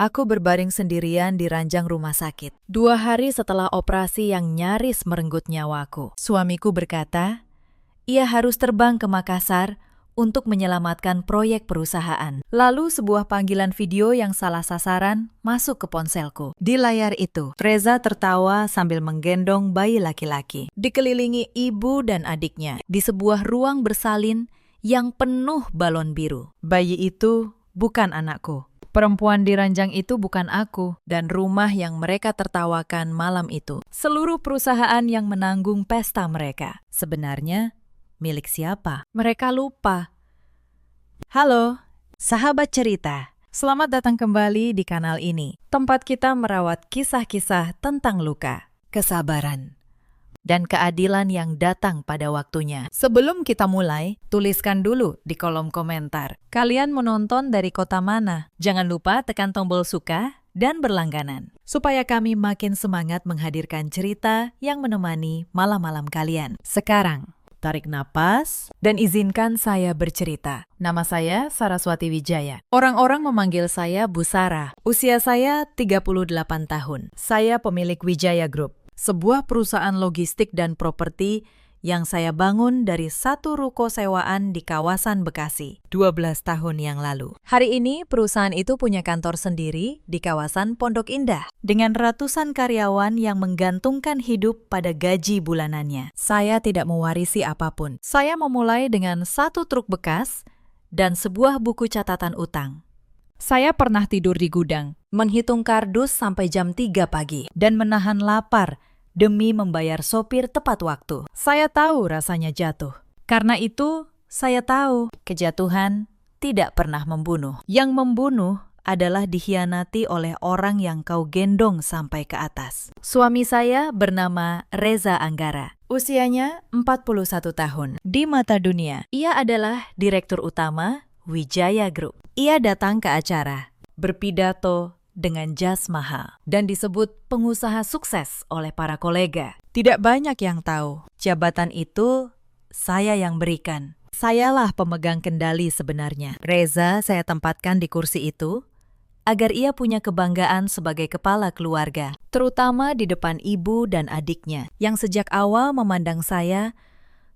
Aku berbaring sendirian di ranjang rumah sakit. 2 hari setelah operasi yang nyaris merenggut nyawaku. Suamiku berkata, ia harus terbang ke Makassar untuk menyelamatkan proyek perusahaan. Lalu sebuah panggilan video yang salah sasaran masuk ke ponselku. Di layar itu, Reza tertawa sambil menggendong bayi laki-laki. Dikelilingi ibu dan adiknya di sebuah ruang bersalin yang penuh balon biru. Bayi itu bukan anakku. Perempuan di ranjang itu bukan aku, dan rumah yang mereka tertawakan malam itu. Seluruh perusahaan yang menanggung pesta mereka. Sebenarnya, milik siapa? Mereka lupa. Halo, sahabat cerita. Selamat datang kembali di kanal ini. Tempat kita merawat kisah-kisah tentang luka, kesabaran, dan keadilan yang datang pada waktunya. Sebelum kita mulai, tuliskan dulu di kolom komentar. Kalian menonton dari kota mana? Jangan lupa tekan tombol suka dan berlangganan, supaya kami makin semangat menghadirkan cerita yang menemani malam-malam kalian. Sekarang, tarik napas dan izinkan saya bercerita. Nama saya Saraswati Wijaya. Orang-orang memanggil saya Bu Sarah. Usia saya 38 tahun. Saya pemilik Wijaya Group, sebuah perusahaan logistik dan properti yang saya bangun dari satu ruko sewaan di kawasan Bekasi 12 tahun yang lalu. Hari ini perusahaan itu punya kantor sendiri di kawasan Pondok Indah dengan ratusan karyawan yang menggantungkan hidup pada gaji bulanannya. Saya tidak mewarisi apapun. Saya memulai dengan 1 truk bekas dan sebuah buku catatan utang. Saya pernah tidur di gudang, menghitung kardus sampai jam 3 pagi, dan menahan lapar demi membayar sopir tepat waktu. Saya tahu rasanya jatuh. Karena itu, saya tahu kejatuhan tidak pernah membunuh. Yang membunuh adalah dikhianati oleh orang yang kau gendong sampai ke atas. Suami saya bernama Reza Anggara. Usianya 41 tahun. Di mata dunia, ia adalah direktur utama Wijaya Group. Ia datang ke acara, berpidato dengan jas mahal, dan disebut pengusaha sukses oleh para kolega. Tidak banyak yang tahu, jabatan itu saya yang berikan. Sayalah pemegang kendali sebenarnya. Reza saya tempatkan di kursi itu agar ia punya kebanggaan sebagai kepala keluarga, terutama di depan ibu dan adiknya, yang sejak awal memandang saya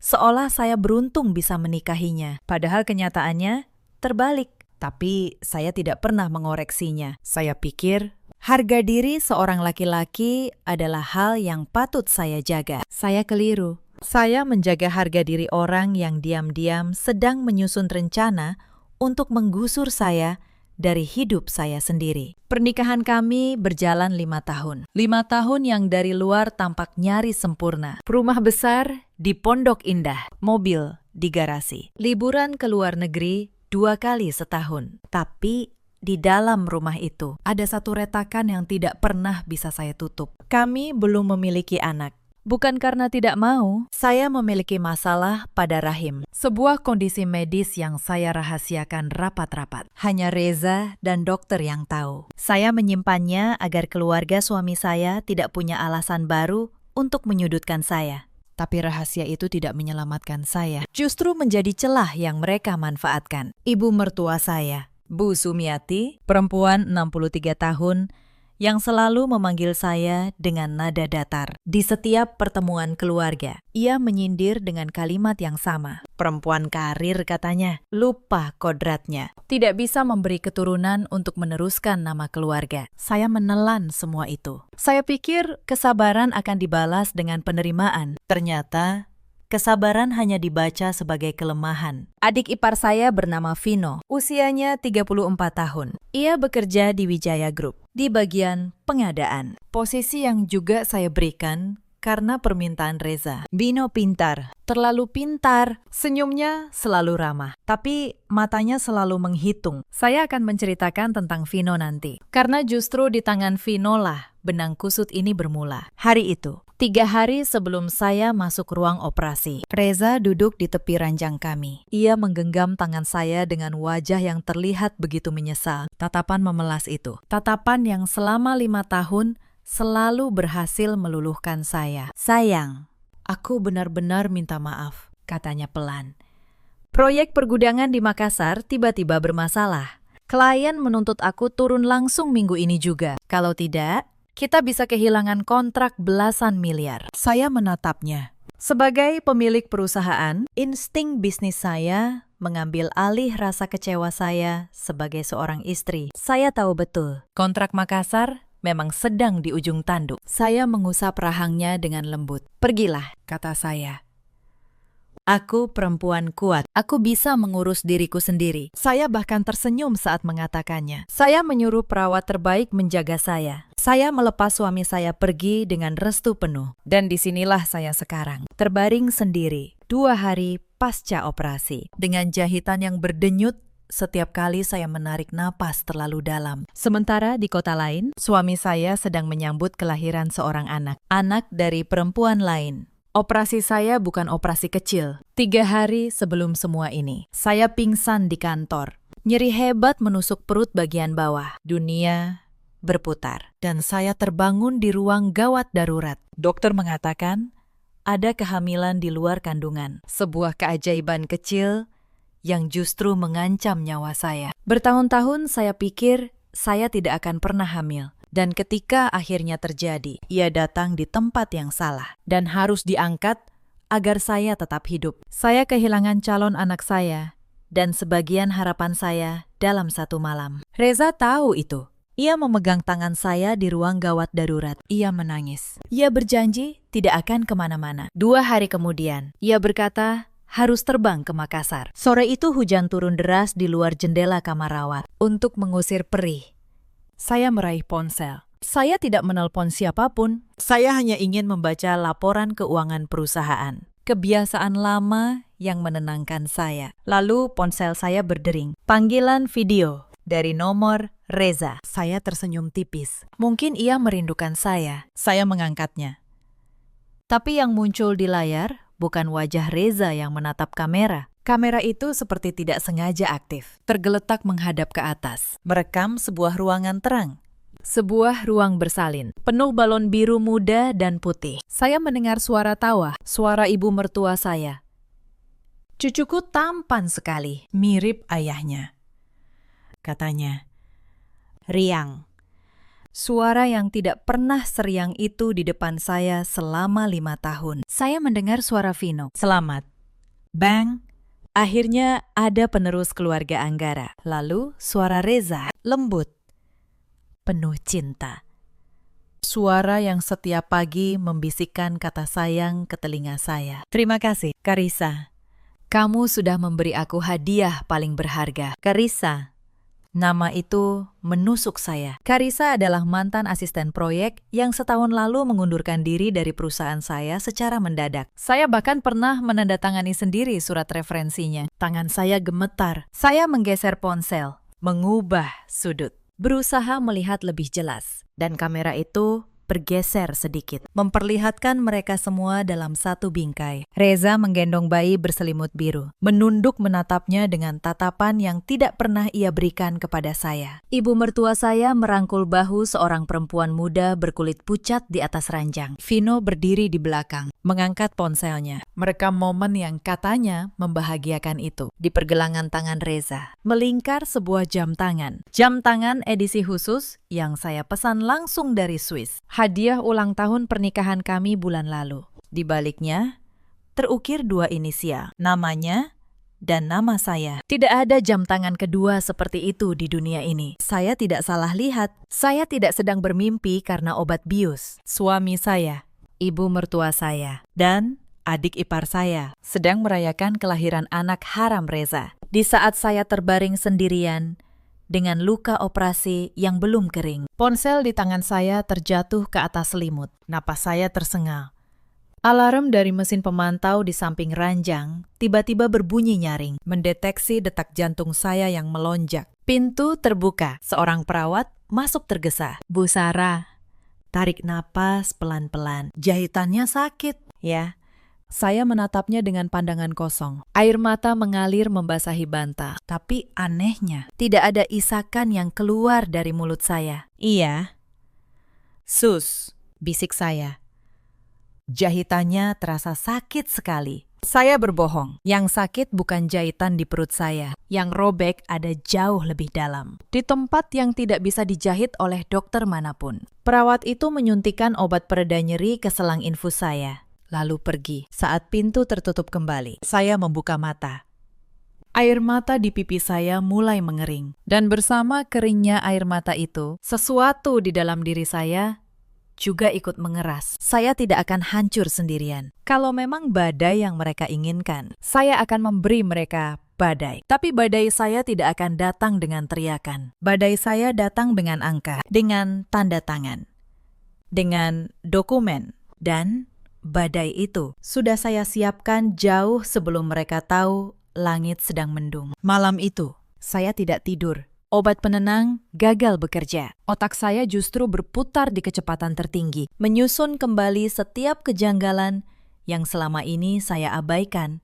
seolah saya beruntung bisa menikahinya. Padahal kenyataannya terbalik. Tapi saya tidak pernah mengoreksinya. Saya pikir harga diri seorang laki-laki adalah hal yang patut saya jaga. Saya keliru. Saya menjaga harga diri orang yang diam-diam sedang menyusun rencana untuk menggusur saya dari hidup saya sendiri. Pernikahan kami berjalan 5 tahun. 5 tahun yang dari luar tampak nyaris sempurna. Rumah besar di Pondok Indah, mobil di garasi. Liburan ke luar negeri 2 kali setahun. Tapi di dalam rumah itu ada satu retakan yang tidak pernah bisa saya tutup. Kami belum memiliki anak. Bukan karena tidak mau, saya memiliki masalah pada rahim. Sebuah kondisi medis yang saya rahasiakan rapat-rapat. Hanya Reza dan dokter yang tahu. Saya menyimpannya agar keluarga suami saya tidak punya alasan baru untuk menyudutkan saya. Tapi rahasia itu tidak menyelamatkan saya. Justru menjadi celah yang mereka manfaatkan. Ibu mertua saya, Bu Sumiati, perempuan 63 tahun, yang selalu memanggil saya dengan nada datar. Di setiap pertemuan keluarga, ia menyindir dengan kalimat yang sama. Perempuan karir katanya, lupa kodratnya. Tidak bisa memberi keturunan untuk meneruskan nama keluarga. Saya menelan semua itu. Saya pikir kesabaran akan dibalas dengan penerimaan. Ternyata kesabaran hanya dibaca sebagai kelemahan. Adik ipar saya bernama Vino, usianya 34 tahun. Ia bekerja di Wijaya Group, di bagian pengadaan. Posisi yang juga saya berikan karena permintaan Reza. Vino pintar, terlalu pintar, senyumnya selalu ramah, tapi matanya selalu menghitung. Saya akan menceritakan tentang Vino nanti, karena justru di tangan Vino lah benang kusut ini bermula. Hari itu, 3 hari sebelum saya masuk ruang operasi, Reza duduk di tepi ranjang kami. Ia menggenggam tangan saya dengan wajah yang terlihat begitu menyesal. Tatapan memelas itu, tatapan yang selama 5 tahun selalu berhasil meluluhkan saya. Sayang, aku benar-benar minta maaf, katanya pelan. Proyek pergudangan di Makassar tiba-tiba bermasalah. Klien menuntut aku turun langsung minggu ini juga. Kalau tidak, kita bisa kehilangan kontrak belasan miliar. Saya menatapnya. Sebagai pemilik perusahaan, insting bisnis saya mengambil alih rasa kecewa saya sebagai seorang istri. Saya tahu betul, kontrak Makassar memang sedang di ujung tanduk. Saya mengusap rahangnya dengan lembut. Pergilah, kata saya. Aku perempuan kuat. Aku bisa mengurus diriku sendiri. Saya bahkan tersenyum saat mengatakannya. Saya menyuruh perawat terbaik menjaga saya. Saya melepas suami saya pergi dengan restu penuh. Dan disinilah saya sekarang, terbaring sendiri, 2 hari pasca operasi. Dengan jahitan yang berdenyut setiap kali saya menarik napas terlalu dalam. Sementara di kota lain, suami saya sedang menyambut kelahiran seorang anak. Anak dari perempuan lain. Operasi saya bukan operasi kecil. 3 hari sebelum semua ini, saya pingsan di kantor. Nyeri hebat menusuk perut bagian bawah. Dunia berputar. Dan saya terbangun di ruang gawat darurat. Dokter mengatakan, ada kehamilan di luar kandungan. Sebuah keajaiban kecil yang justru mengancam nyawa saya. Bertahun-tahun saya pikir saya tidak akan pernah hamil. Dan ketika akhirnya terjadi, ia datang di tempat yang salah dan harus diangkat agar saya tetap hidup. Saya kehilangan calon anak saya dan sebagian harapan saya dalam satu malam. Reza tahu itu. Ia memegang tangan saya di ruang gawat darurat. Ia menangis. Ia berjanji tidak akan kemana-mana. 2 hari kemudian, ia berkata harus terbang ke Makassar. Sore itu hujan turun deras di luar jendela kamar rawat untuk mengusir perih. Saya meraih ponsel. Saya tidak menelpon siapapun. Saya hanya ingin membaca laporan keuangan perusahaan. Kebiasaan lama yang menenangkan saya. Lalu ponsel saya berdering. Panggilan video dari nomor Reza. Saya tersenyum tipis. Mungkin ia merindukan saya. Saya mengangkatnya. Tapi yang muncul di layar bukan wajah Reza yang menatap kamera. Kamera itu seperti tidak sengaja aktif, tergeletak menghadap ke atas, merekam sebuah ruangan terang. Sebuah ruang bersalin, penuh balon biru muda dan putih. Saya mendengar suara tawa, suara ibu mertua saya. Cucuku tampan sekali, mirip ayahnya. Katanya, riang. Suara yang tidak pernah seriang itu di depan saya selama 5 tahun. Saya mendengar suara Vino. Selamat. Bang. Akhirnya ada penerus keluarga Anggara. Lalu suara Reza, lembut, penuh cinta. Suara yang setiap pagi membisikkan kata sayang ke telinga saya. Terima kasih, Karissa. Kamu sudah memberi aku hadiah paling berharga. Karissa. Nama itu menusuk saya. Karissa adalah mantan asisten proyek yang setahun lalu mengundurkan diri dari perusahaan saya secara mendadak. Saya bahkan pernah menandatangani sendiri surat referensinya. Tangan saya gemetar. Saya menggeser ponsel, mengubah sudut, berusaha melihat lebih jelas. Dan kamera itu bergeser sedikit, memperlihatkan mereka semua dalam satu bingkai. Reza menggendong bayi berselimut biru, menunduk menatapnya dengan tatapan yang tidak pernah ia berikan kepada saya. Ibu mertua saya merangkul bahu seorang perempuan muda berkulit pucat di atas ranjang. Vino berdiri di belakang, mengangkat ponselnya, merekam momen yang katanya membahagiakan itu. Di pergelangan tangan Reza, melingkar sebuah jam tangan. Jam tangan edisi khusus yang saya pesan langsung dari Swiss. Hadiah ulang tahun pernikahan kami bulan lalu. Di baliknya, terukir 2 inisial, namanya dan nama saya. Tidak ada jam tangan kedua seperti itu di dunia ini. Saya tidak salah lihat. Saya tidak sedang bermimpi karena obat bius. Suami saya, ibu mertua saya, dan adik ipar saya sedang merayakan kelahiran anak haram Reza. Di saat saya terbaring sendirian, dengan luka operasi yang belum kering. Ponsel di tangan saya terjatuh ke atas selimut. Napas saya tersengal. Alarm dari mesin pemantau di samping ranjang tiba-tiba berbunyi nyaring, mendeteksi detak jantung saya yang melonjak. Pintu terbuka. Seorang perawat masuk tergesa. Bu Sarah, tarik napas pelan-pelan. Jahitannya sakit, ya. Saya menatapnya dengan pandangan kosong. Air mata mengalir membasahi bantal. Tapi anehnya, tidak ada isakan yang keluar dari mulut saya. Iya. Sus, bisik saya. Jahitannya terasa sakit sekali. Saya berbohong. Yang sakit bukan jahitan di perut saya. Yang robek ada jauh lebih dalam. Di tempat yang tidak bisa dijahit oleh dokter manapun. Perawat itu menyuntikkan obat pereda nyeri ke selang infus saya. Lalu pergi. Saat pintu tertutup kembali, saya membuka mata. Air mata di pipi saya mulai mengering. Dan bersama keringnya air mata itu, sesuatu di dalam diri saya juga ikut mengeras. Saya tidak akan hancur sendirian. Kalau memang badai yang mereka inginkan, saya akan memberi mereka badai. Tapi badai saya tidak akan datang dengan teriakan. Badai saya datang dengan angka, dengan tanda tangan, dengan dokumen. Dan badai itu sudah saya siapkan jauh sebelum mereka tahu langit sedang mendung. Malam itu, saya tidak tidur. Obat penenang gagal bekerja. Otak saya justru berputar di kecepatan tertinggi, menyusun kembali setiap kejanggalan yang selama ini saya abaikan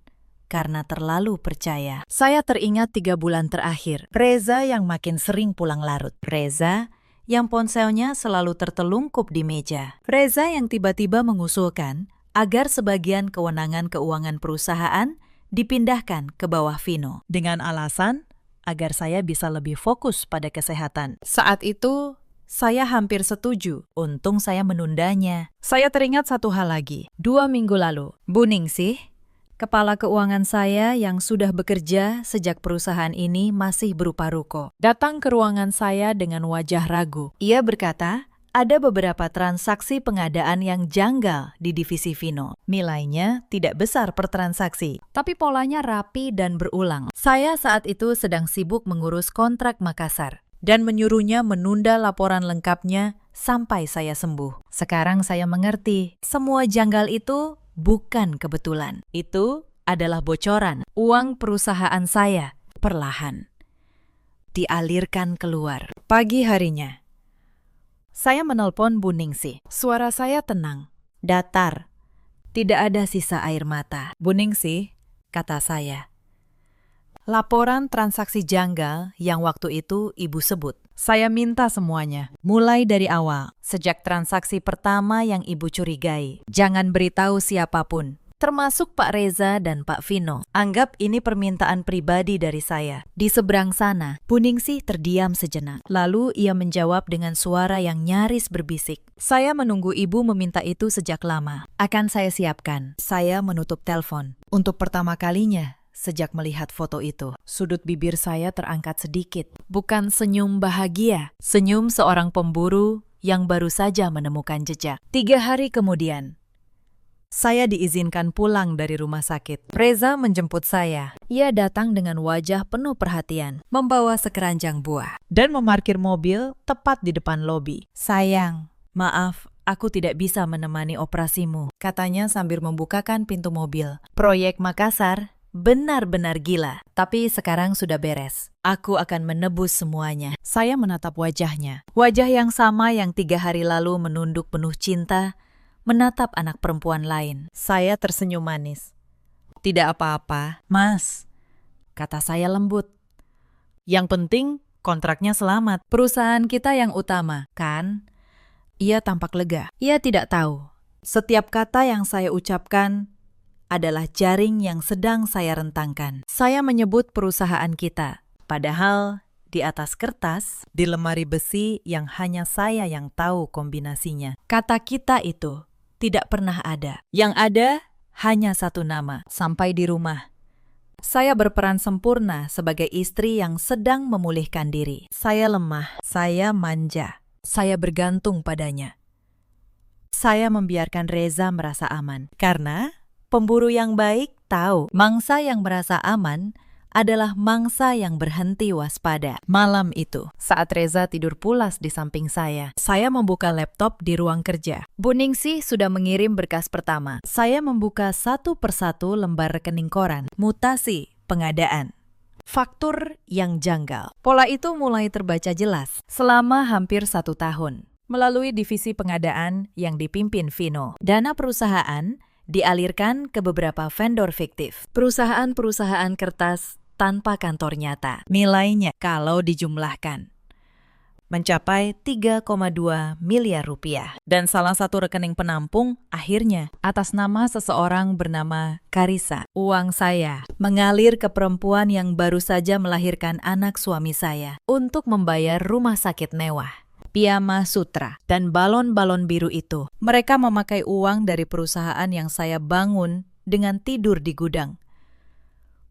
karena terlalu percaya. Saya teringat 3 bulan terakhir. Reza yang makin sering pulang larut. Reza yang ponselnya selalu tertelungkup di meja. Reza yang tiba-tiba mengusulkan agar sebagian kewenangan keuangan perusahaan dipindahkan ke bawah Vino dengan alasan agar saya bisa lebih fokus pada kesehatan. Saat itu, saya hampir setuju. Untung saya menundanya. Saya teringat satu hal lagi. 2 minggu lalu, Bu Ningsih, kepala keuangan saya yang sudah bekerja sejak perusahaan ini masih berupa ruko, datang ke ruangan saya dengan wajah ragu. Ia berkata, ada beberapa transaksi pengadaan yang janggal di divisi Vino. Nilainya tidak besar per transaksi, tapi polanya rapi dan berulang. Saya saat itu sedang sibuk mengurus kontrak Makassar dan menyuruhnya menunda laporan lengkapnya sampai saya sembuh. Sekarang saya mengerti, semua janggal itu bukan kebetulan. Itu adalah bocoran. Uang perusahaan saya perlahan dialirkan keluar. Pagi harinya, saya menelpon Bu Ningsih. Suara saya tenang, datar. Tidak ada sisa air mata. Bu Ningsih, kata saya. Laporan transaksi janggal yang waktu itu Ibu sebut. Saya minta semuanya. Mulai dari awal, sejak transaksi pertama yang Ibu curigai. Jangan beritahu siapapun, termasuk Pak Reza dan Pak Vino. Anggap ini permintaan pribadi dari saya. Di seberang sana, Bu Ningsih terdiam sejenak. Lalu ia menjawab dengan suara yang nyaris berbisik. Saya menunggu Ibu meminta itu sejak lama. Akan saya siapkan. Saya menutup telepon. Untuk pertama kalinya, sejak melihat foto itu, sudut bibir saya terangkat sedikit. Bukan senyum bahagia, senyum seorang pemburu yang baru saja menemukan jejak. 3 hari kemudian, saya diizinkan pulang dari rumah sakit. Reza menjemput saya. Ia datang dengan wajah penuh perhatian, membawa sekeranjang buah, dan memarkir mobil tepat di depan lobi. Sayang, maaf, aku tidak bisa menemani operasimu, katanya sambil membukakan pintu mobil. Proyek Makassar benar-benar gila, tapi sekarang sudah beres. Aku akan menebus semuanya. Saya menatap wajahnya. Wajah yang sama yang 3 hari lalu menunduk penuh cinta, menatap anak perempuan lain. Saya tersenyum manis. Tidak apa-apa, Mas, kata saya lembut. Yang penting kontraknya selamat. Perusahaan kita yang utama, kan? Ia tampak lega. Ia tidak tahu. Setiap kata yang saya ucapkan adalah jaring yang sedang saya rentangkan. Saya menyebut perusahaan kita, padahal di atas kertas, di lemari besi yang hanya saya yang tahu kombinasinya. Kata kita itu tidak pernah ada. Yang ada hanya satu nama. Sampai di rumah, saya berperan sempurna sebagai istri yang sedang memulihkan diri. Saya lemah, saya manja, saya bergantung padanya. Saya membiarkan Reza merasa aman, karena pemburu yang baik tahu mangsa yang merasa aman adalah mangsa yang berhenti waspada. Malam itu, saat Reza tidur pulas di samping saya membuka laptop di ruang kerja. Bu Ningsih sudah mengirim berkas pertama. Saya membuka satu persatu lembar rekening koran, mutasi, pengadaan, faktur yang janggal. Pola itu mulai terbaca jelas selama hampir 1 tahun. Melalui divisi pengadaan yang dipimpin Vino, dana perusahaan dialirkan ke beberapa vendor fiktif. Perusahaan-perusahaan kertas tanpa kantor nyata. Nilainya kalau dijumlahkan mencapai 3,2 miliar rupiah. Dan salah satu rekening penampung akhirnya atas nama seseorang bernama Karisa. Uang saya mengalir ke perempuan yang baru saja melahirkan anak suami saya untuk membayar rumah sakit mewah, Piyama Sutra, dan balon-balon biru itu. Mereka memakai uang dari perusahaan yang saya bangun dengan tidur di gudang.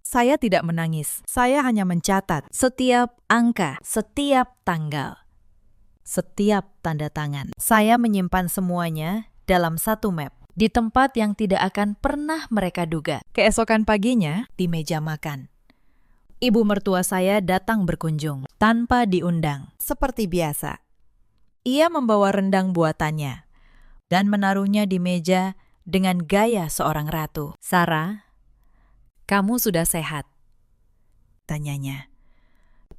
Saya tidak menangis, saya hanya mencatat setiap angka, setiap tanggal, setiap tanda tangan. Saya menyimpan semuanya dalam satu map, di tempat yang tidak akan pernah mereka duga. Keesokan paginya, di meja makan, ibu mertua saya datang berkunjung, tanpa diundang. Seperti biasa, ia membawa rendang buatannya, dan menaruhnya di meja dengan gaya seorang ratu. "Sarah, kamu sudah sehat?" tanyanya.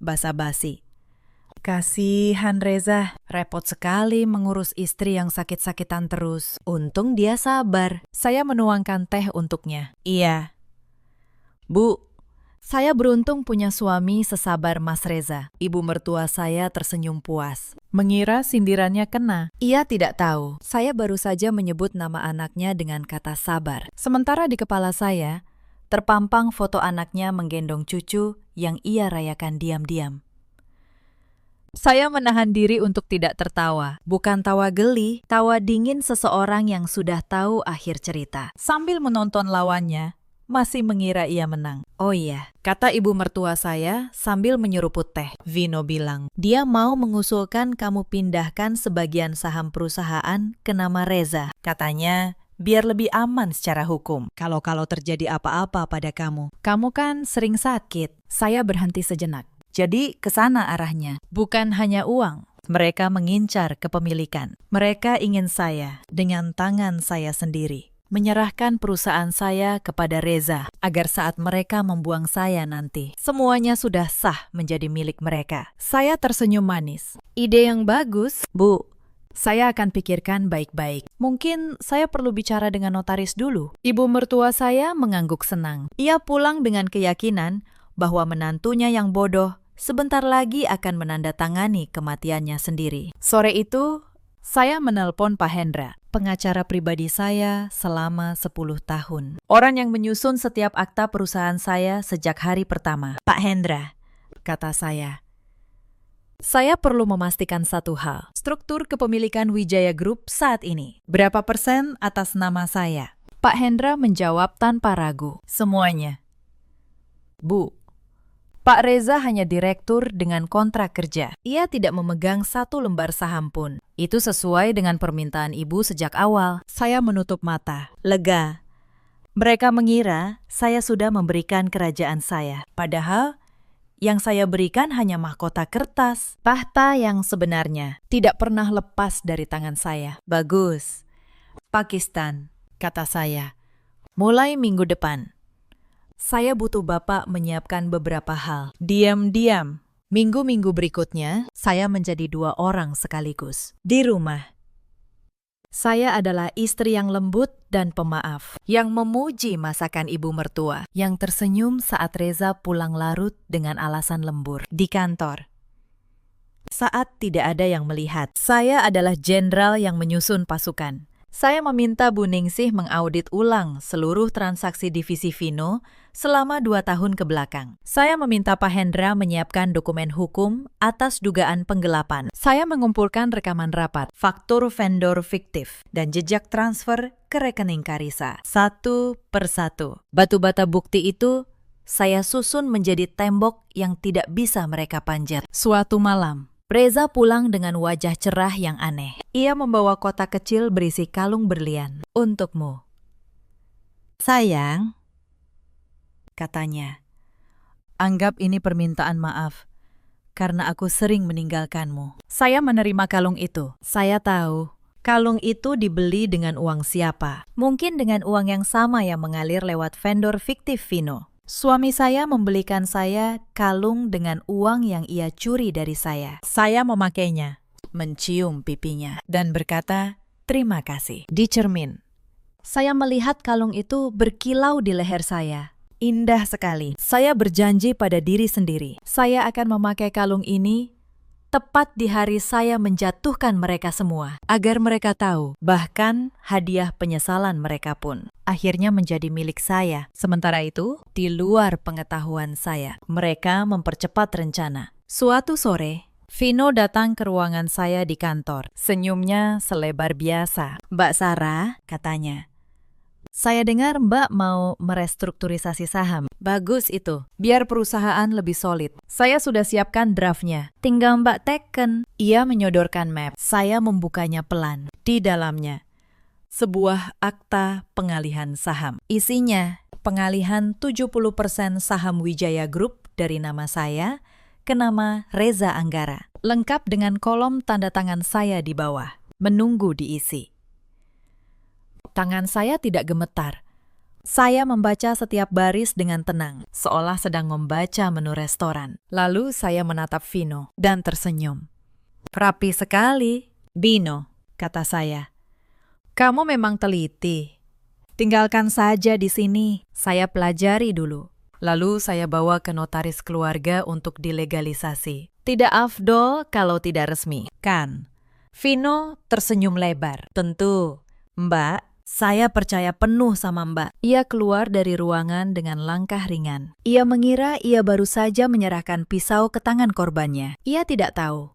Basa-basi. Kasihan Reza, repot sekali mengurus istri yang sakit-sakitan terus. Untung dia sabar. Saya menuangkan teh untuknya. "Iya, Bu, saya beruntung punya suami sesabar Mas Reza." Ibu mertua saya tersenyum puas, mengira sindirannya kena. Ia tidak tahu, saya baru saja menyebut nama anaknya dengan kata sabar. Sementara di kepala saya, terpampang foto anaknya menggendong cucu yang ia rayakan diam-diam. Saya menahan diri untuk tidak tertawa. Bukan tawa geli, tawa dingin seseorang yang sudah tahu akhir cerita. Sambil menonton lawannya, masih mengira ia menang. "Oh iya," kata ibu mertua saya sambil menyeruput teh. "Vino bilang, dia mau mengusulkan kamu pindahkan sebagian saham perusahaan ke nama Reza. Katanya, biar lebih aman secara hukum. Kalau terjadi apa-apa pada kamu. Kamu kan sering sakit." Saya berhenti sejenak. Jadi ke sana arahnya. Bukan hanya uang. Mereka mengincar kepemilikan. Mereka ingin saya, dengan tangan saya sendiri, menyerahkan perusahaan saya kepada Reza, agar saat mereka membuang saya nanti, semuanya sudah sah menjadi milik mereka. Saya tersenyum manis. "Ide yang bagus, Bu. Saya akan pikirkan baik-baik. Mungkin saya perlu bicara dengan notaris dulu." Ibu mertua saya mengangguk senang. Ia pulang dengan keyakinan bahwa menantunya yang bodoh sebentar lagi akan menandatangani kematiannya sendiri. Sore itu, saya menelpon Pak Hendra, pengacara pribadi saya selama 10 tahun. Orang yang menyusun setiap akta perusahaan saya sejak hari pertama. "Pak Hendra," kata saya perlu memastikan satu hal. Struktur kepemilikan Wijaya Group saat ini. Berapa persen atas nama saya? Pak Hendra menjawab tanpa ragu. "Semuanya." "Bu, Pak Reza hanya direktur dengan kontrak kerja. Ia tidak memegang satu lembar saham pun. Itu sesuai dengan permintaan ibu sejak awal." Saya menutup mata. Lega. Mereka mengira saya sudah memberikan kerajaan saya. Padahal yang saya berikan hanya mahkota kertas. Tahta yang sebenarnya tidak pernah lepas dari tangan saya. "Bagus. Pakistan," kata saya. "Mulai minggu depan. Saya butuh Bapak menyiapkan beberapa hal." Diam-diam, minggu-minggu berikutnya, saya menjadi 2 orang sekaligus. Di rumah, saya adalah istri yang lembut dan pemaaf, yang memuji masakan ibu mertua, yang tersenyum saat Reza pulang larut dengan alasan lembur. Di kantor, saat tidak ada yang melihat, saya adalah jenderal yang menyusun pasukan. Saya meminta Bu Ningsih mengaudit ulang seluruh transaksi divisi Vino selama 2 tahun ke belakang. Saya meminta Pak Hendra menyiapkan dokumen hukum atas dugaan penggelapan. Saya mengumpulkan rekaman rapat, faktur vendor fiktif, dan jejak transfer ke rekening Karisa. Satu persatu. Batu bata bukti itu saya susun menjadi tembok yang tidak bisa mereka panjat. Suatu malam, Reza pulang dengan wajah cerah yang aneh. Ia membawa kotak kecil berisi kalung berlian. "Untukmu." "Sayang," katanya, "anggap ini permintaan maaf, karena aku sering meninggalkanmu." Saya menerima kalung itu. Saya tahu, kalung itu dibeli dengan uang siapa. Mungkin dengan uang yang sama yang mengalir lewat vendor fiktif Vino. Suami saya membelikan saya kalung dengan uang yang ia curi dari saya. Saya memakainya, mencium pipinya, dan berkata, "Terima kasih." Di cermin, saya melihat kalung itu berkilau di leher saya. Indah sekali. Saya berjanji pada diri sendiri, saya akan memakai kalung ini tepat di hari saya menjatuhkan mereka semua, agar mereka tahu, bahkan hadiah penyesalan mereka pun akhirnya menjadi milik saya. Sementara itu, di luar pengetahuan saya, mereka mempercepat rencana. Suatu sore, Vino datang ke ruangan saya di kantor. Senyumnya selebar biasa. "Mbak Sarah," katanya, "saya dengar Mbak mau merestrukturisasi saham. Bagus itu, biar perusahaan lebih solid. Saya sudah siapkan draftnya. Tinggal Mbak teken." Ia menyodorkan map. Saya membukanya pelan. Di dalamnya, sebuah akta pengalihan saham. Isinya, pengalihan 70% saham Wijaya Group dari nama saya ke nama Reza Anggara. Lengkap dengan kolom tanda tangan saya di bawah. Menunggu diisi. Tangan saya tidak gemetar. Saya membaca setiap baris dengan tenang, seolah sedang membaca menu restoran. Lalu saya menatap Vino dan tersenyum. "Rapi sekali, Vino," kata saya. "Kamu memang teliti. Tinggalkan saja di sini, saya pelajari dulu." Lalu saya bawa ke notaris keluarga untuk dilegalisasi. Tidak afdol kalau tidak resmi, kan? Vino tersenyum lebar. "Tentu, Mbak. Saya percaya penuh sama Mbak." Ia keluar dari ruangan dengan langkah ringan. Ia mengira ia baru saja menyerahkan pisau ke tangan korbannya. Ia tidak tahu.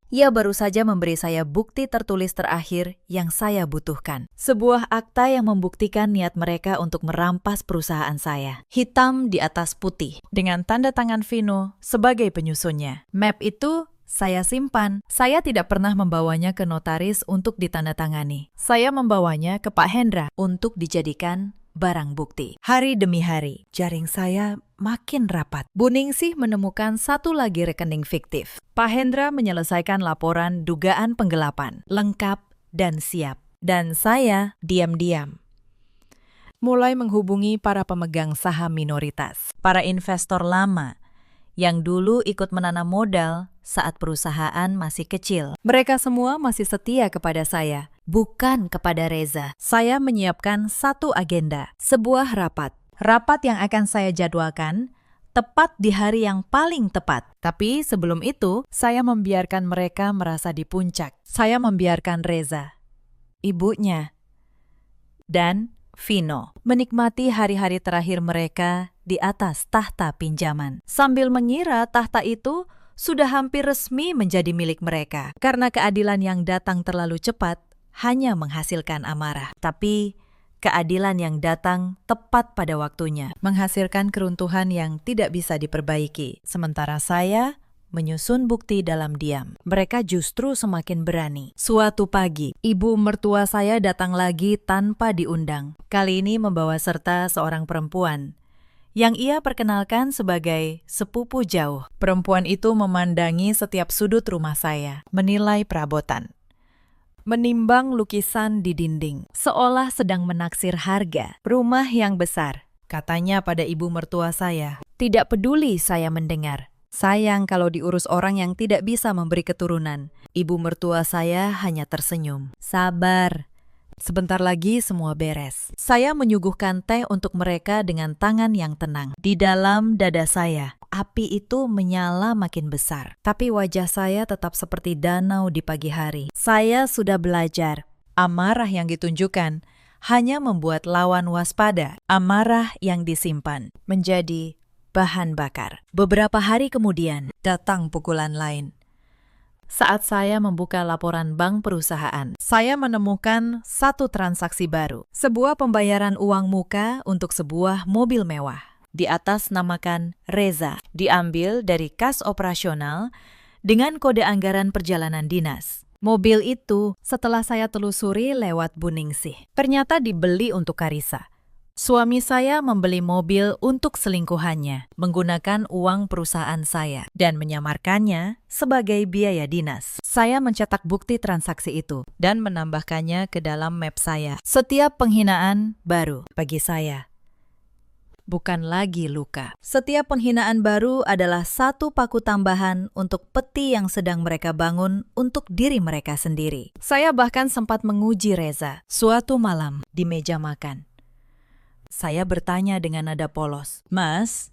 Ia baru saja memberi saya bukti tertulis terakhir yang saya butuhkan. Sebuah akta yang membuktikan niat mereka untuk merampas perusahaan saya. Hitam di atas putih, dengan tanda tangan Vino sebagai penyusunnya. Map itu saya simpan. Saya tidak pernah membawanya ke notaris untuk ditandatangani. Saya membawanya ke Pak Hendra untuk dijadikan barang bukti. Hari demi hari, jaring saya makin rapat. Bu Ningsih menemukan satu lagi rekening fiktif. Pak Hendra menyelesaikan laporan dugaan penggelapan, lengkap dan siap. Dan saya diam-diam mulai menghubungi para pemegang saham minoritas, para investor lama yang dulu ikut menanam modal saat perusahaan masih kecil. Mereka semua masih setia kepada saya, bukan kepada Reza. Saya menyiapkan satu agenda, sebuah rapat. Rapat yang akan saya jadwalkan tepat di hari yang paling tepat. Tapi sebelum itu, saya membiarkan mereka merasa di puncak. Saya membiarkan Reza, ibunya, dan Vino menikmati hari-hari terakhir mereka di atas tahta pinjaman, sambil mengira tahta itu sudah hampir resmi menjadi milik mereka. Karena keadilan yang datang terlalu cepat hanya menghasilkan amarah. Tapi keadilan yang datang tepat pada waktunya menghasilkan keruntuhan yang tidak bisa diperbaiki. Sementara saya menyusun bukti dalam diam. Mereka justru semakin berani. Suatu pagi, ibu mertua saya datang lagi tanpa diundang. Kali ini membawa serta seorang perempuan yang ia perkenalkan sebagai sepupu jauh. Perempuan itu memandangi setiap sudut rumah saya, menilai perabotan, menimbang lukisan di dinding, seolah sedang menaksir harga rumah yang besar. Katanya pada ibu mertua saya, "Tidak peduli saya mendengar. Sayang kalau diurus orang yang tidak bisa memberi keturunan." Ibu mertua saya hanya tersenyum. "Sabar. Sebentar lagi semua beres." Saya menyuguhkan teh untuk mereka dengan tangan yang tenang. Di dalam dada saya, api itu menyala makin besar. Tapi wajah saya tetap seperti danau di pagi hari. Saya sudah belajar. Amarah yang ditunjukkan hanya membuat lawan waspada. Amarah yang disimpan menjadi bahan bakar. Beberapa hari kemudian, datang pukulan lain. Saat saya membuka laporan bank perusahaan, saya menemukan satu transaksi baru. Sebuah pembayaran uang muka untuk sebuah mobil mewah. Di atas namakan Reza, diambil dari kas operasional dengan kode anggaran perjalanan dinas. Mobil itu setelah saya telusuri lewat Bu Ningsih, ternyata dibeli untuk Karissa. Suami saya membeli mobil untuk selingkuhannya, menggunakan uang perusahaan saya, dan menyamarkannya sebagai biaya dinas. Saya mencetak bukti transaksi itu, dan menambahkannya ke dalam map saya. Setiap penghinaan baru bagi saya bukan lagi luka. Setiap penghinaan baru adalah satu paku tambahan untuk peti yang sedang mereka bangun untuk diri mereka sendiri. Saya bahkan sempat menguji Reza suatu malam di meja makan. Saya bertanya dengan nada polos, "Mas,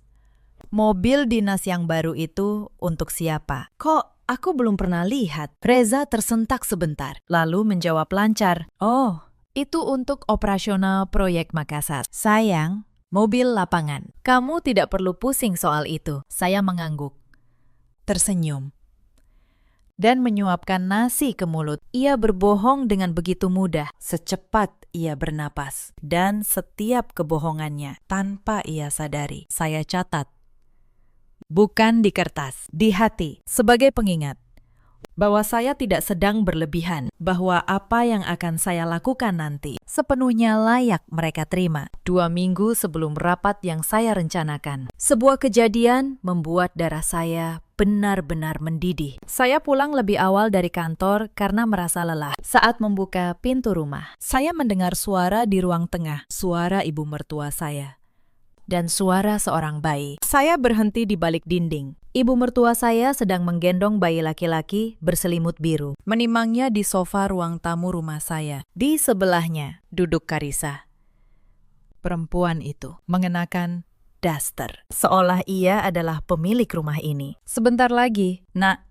mobil dinas yang baru itu untuk siapa? Kok Aku belum pernah lihat. Reza tersentak sebentar, lalu menjawab lancar. Oh, itu untuk operasional proyek Makassar. Sayang, mobil lapangan. Kamu tidak perlu pusing soal itu. Saya mengangguk. Tersenyum. Dan menyuapkan nasi ke mulut. Ia berbohong dengan begitu mudah, secepat ia bernapas. Dan setiap kebohongannya tanpa ia sadari. Saya catat. Bukan di kertas, di hati, sebagai pengingat. Bahwa saya tidak sedang berlebihan, bahwa apa yang akan saya lakukan nanti sepenuhnya layak mereka terima. 2 minggu sebelum rapat yang saya rencanakan, sebuah kejadian membuat darah saya benar-benar mendidih. Saya pulang lebih awal dari kantor karena merasa lelah. Saat membuka pintu rumah, saya mendengar suara di ruang tengah, suara ibu mertua saya. Dan suara seorang bayi. Saya berhenti di balik dinding. Ibu mertua saya sedang menggendong bayi laki-laki berselimut biru. Menimangnya di sofa ruang tamu rumah saya. Di sebelahnya duduk Karisa. Perempuan itu mengenakan daster. Seolah ia adalah pemilik rumah ini. Sebentar lagi, Nak,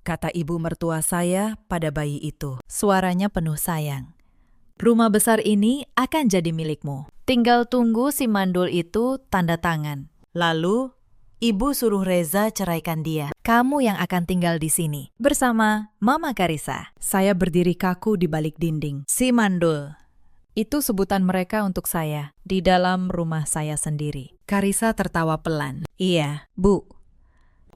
kata ibu mertua saya pada bayi itu. Suaranya penuh sayang. Rumah besar ini akan jadi milikmu. Tinggal tunggu si mandul itu tanda tangan. Lalu, ibu suruh Reza ceraikan dia. Kamu yang akan tinggal di sini. Bersama Mama Karisa. Saya berdiri kaku di balik dinding. Si mandul. Itu sebutan mereka untuk saya. Di dalam rumah saya sendiri. Karisa tertawa pelan. Iya, Bu.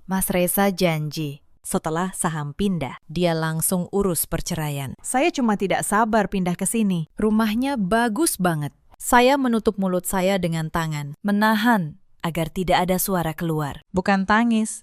Mas Reza janji. Setelah saham pindah, dia langsung urus perceraian. Saya cuma tidak sabar pindah ke sini. Rumahnya bagus banget. Saya menutup mulut saya dengan tangan, menahan agar tidak ada suara keluar. Bukan tangis.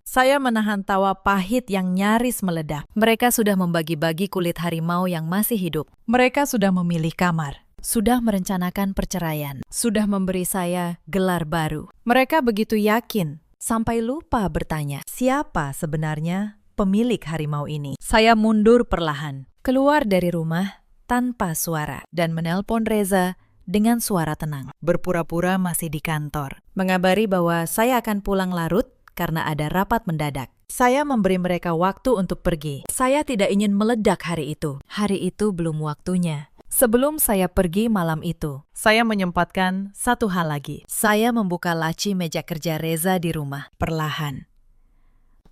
Saya menahan tawa pahit yang nyaris meledak. Mereka sudah membagi-bagi kulit harimau yang masih hidup. Mereka sudah memilih kamar. Sudah merencanakan perceraian. Sudah memberi saya gelar baru. Mereka begitu yakin, sampai lupa bertanya, siapa sebenarnya pemilik harimau ini? Saya mundur perlahan, keluar dari rumah tanpa suara, dan menelpon Reza dengan suara tenang. Berpura-pura masih di kantor. Mengabari bahwa saya akan pulang larut karena ada rapat mendadak. Saya memberi mereka waktu untuk pergi. Saya tidak ingin meledak hari itu. Hari itu belum waktunya. Sebelum saya pergi malam itu, saya menyempatkan satu hal lagi. Saya membuka laci meja kerja Reza di rumah, perlahan.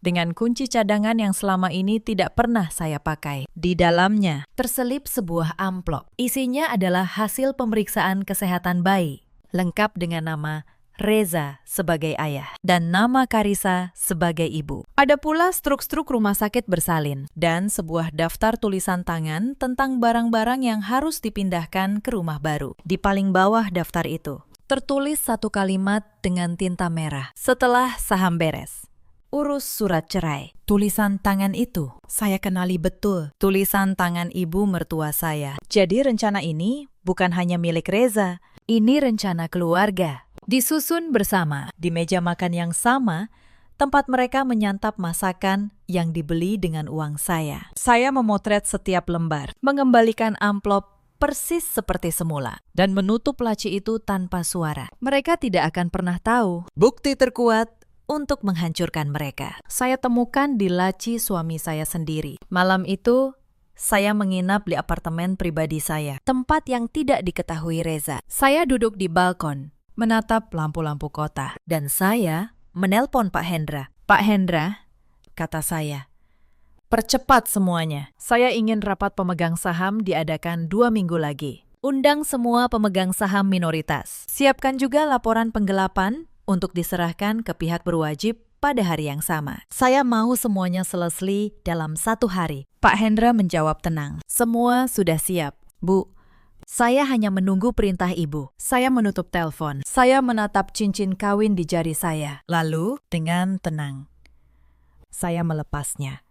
Dengan kunci cadangan yang selama ini tidak pernah saya pakai. Di dalamnya terselip sebuah amplop. Isinya adalah hasil pemeriksaan kesehatan bayi, lengkap dengan nama Reza sebagai ayah dan nama Karisa sebagai ibu. Ada pula struk-struk rumah sakit bersalin dan sebuah daftar tulisan tangan tentang barang-barang yang harus dipindahkan ke rumah baru. Di paling bawah daftar itu tertulis satu kalimat dengan tinta merah. Setelah saham beres, urus surat cerai. Tulisan tangan itu saya kenali betul. Tulisan tangan ibu mertua saya. Jadi rencana ini bukan hanya milik Reza. Ini rencana keluarga. Disusun bersama di meja makan yang sama, tempat mereka menyantap masakan yang dibeli dengan uang saya. Saya memotret setiap lembar, mengembalikan amplop persis seperti semula, dan menutup laci itu tanpa suara. Mereka tidak akan pernah tahu. Bukti terkuat untuk menghancurkan mereka saya temukan di laci suami saya sendiri. Malam itu, saya menginap di apartemen pribadi saya, tempat yang tidak diketahui Reza. Saya duduk di balkon, menatap lampu-lampu kota, dan saya menelpon Pak Hendra. Pak Hendra, kata saya, percepat semuanya. Saya ingin rapat pemegang saham diadakan 2 minggu lagi. Undang semua pemegang saham minoritas. Siapkan juga laporan penggelapan untuk diserahkan ke pihak berwajib pada hari yang sama. Saya mau semuanya selesai dalam 1 hari. Pak Hendra menjawab tenang. Semua sudah siap, Bu. Saya hanya menunggu perintah ibu. Saya menutup telepon. Saya menatap cincin kawin di jari saya. Lalu, dengan tenang, saya melepasnya.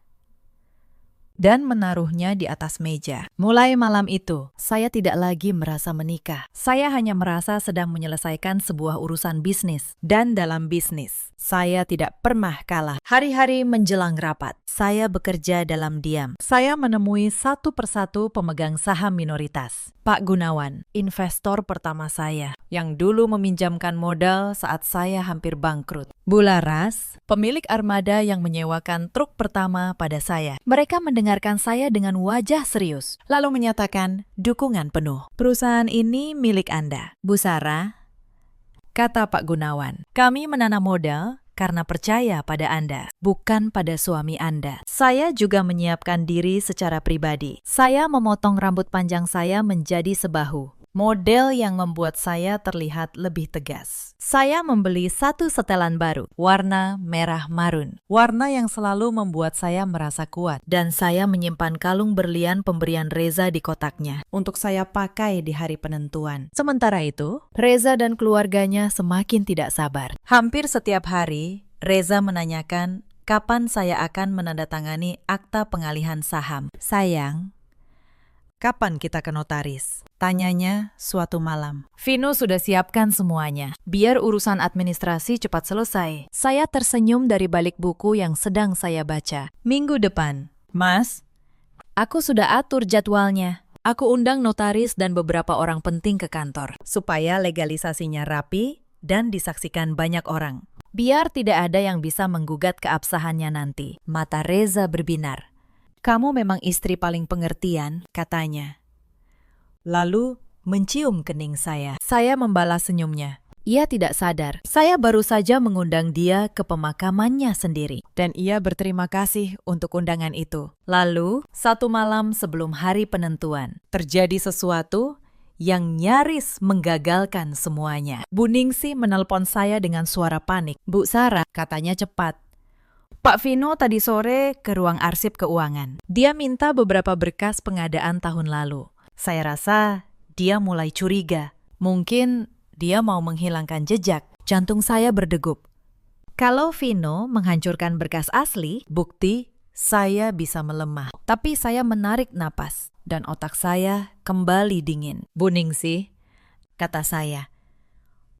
dan menaruhnya di atas meja. Mulai malam itu, saya tidak lagi merasa menikah. Saya hanya merasa sedang menyelesaikan sebuah urusan bisnis. Dan dalam bisnis, saya tidak pernah kalah. Hari-hari menjelang rapat, saya bekerja dalam diam. Saya menemui satu persatu pemegang saham minoritas. Pak Gunawan, investor pertama saya, yang dulu meminjamkan modal saat saya hampir bangkrut. Bu Laras, pemilik armada yang menyewakan truk pertama pada saya. Mereka mendengarkan saya dengan wajah serius, lalu menyatakan dukungan penuh. Perusahaan ini milik Anda. Bu Sarah, kata Pak Gunawan, kami menanam modal karena percaya pada Anda, bukan pada suami Anda. Saya juga menyiapkan diri secara pribadi. Saya memotong rambut panjang saya menjadi sebahu. Model yang membuat saya terlihat lebih tegas. Saya membeli satu setelan baru, warna merah marun. Warna yang selalu membuat saya merasa kuat. Dan saya menyimpan kalung berlian pemberian Reza di kotaknya, untuk saya pakai di hari penentuan. Sementara itu, Reza dan keluarganya semakin tidak sabar. Hampir setiap hari, Reza menanyakan kapan saya akan menandatangani akta pengalihan saham. Sayang, kapan kita ke notaris? Tanyanya suatu malam. Vino sudah siapkan semuanya. Biar urusan administrasi cepat selesai. Saya tersenyum dari balik buku yang sedang saya baca. Minggu depan. Mas, aku sudah atur jadwalnya. Aku undang notaris dan beberapa orang penting ke kantor, supaya legalisasinya rapi dan disaksikan banyak orang. Biar tidak ada yang bisa menggugat keabsahannya nanti. Mata Reza berbinar. Kamu memang istri paling pengertian, katanya. Lalu mencium kening saya. Saya membalas senyumnya. Ia tidak sadar. Saya baru saja mengundang dia ke pemakamannya sendiri. Dan ia berterima kasih untuk undangan itu. Lalu, satu malam sebelum hari penentuan, terjadi sesuatu yang nyaris menggagalkan semuanya. Bu Ningsih menelpon saya dengan suara panik. Bu Sarah, katanya cepat. Pak Vino tadi sore ke ruang arsip keuangan. Dia minta beberapa berkas pengadaan tahun lalu. Saya rasa dia mulai curiga. Mungkin dia mau menghilangkan jejak. Jantung saya berdegup. Kalau Vino menghancurkan berkas asli, bukti saya bisa melemah. Tapi saya menarik napas dan otak saya kembali dingin. Bu Ningsih, kata saya,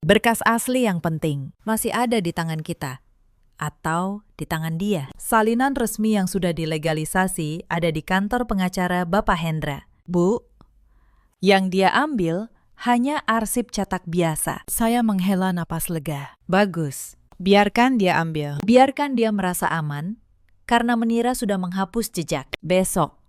berkas asli yang penting masih ada di tangan kita. Atau di tangan dia. Salinan resmi yang sudah dilegalisasi ada di kantor pengacara Bapak Hendra. Bu, yang dia ambil hanya arsip cetak biasa. Saya menghela napas lega. Bagus, biarkan dia ambil. Biarkan dia merasa aman, karena menira sudah menghapus jejak. Besok,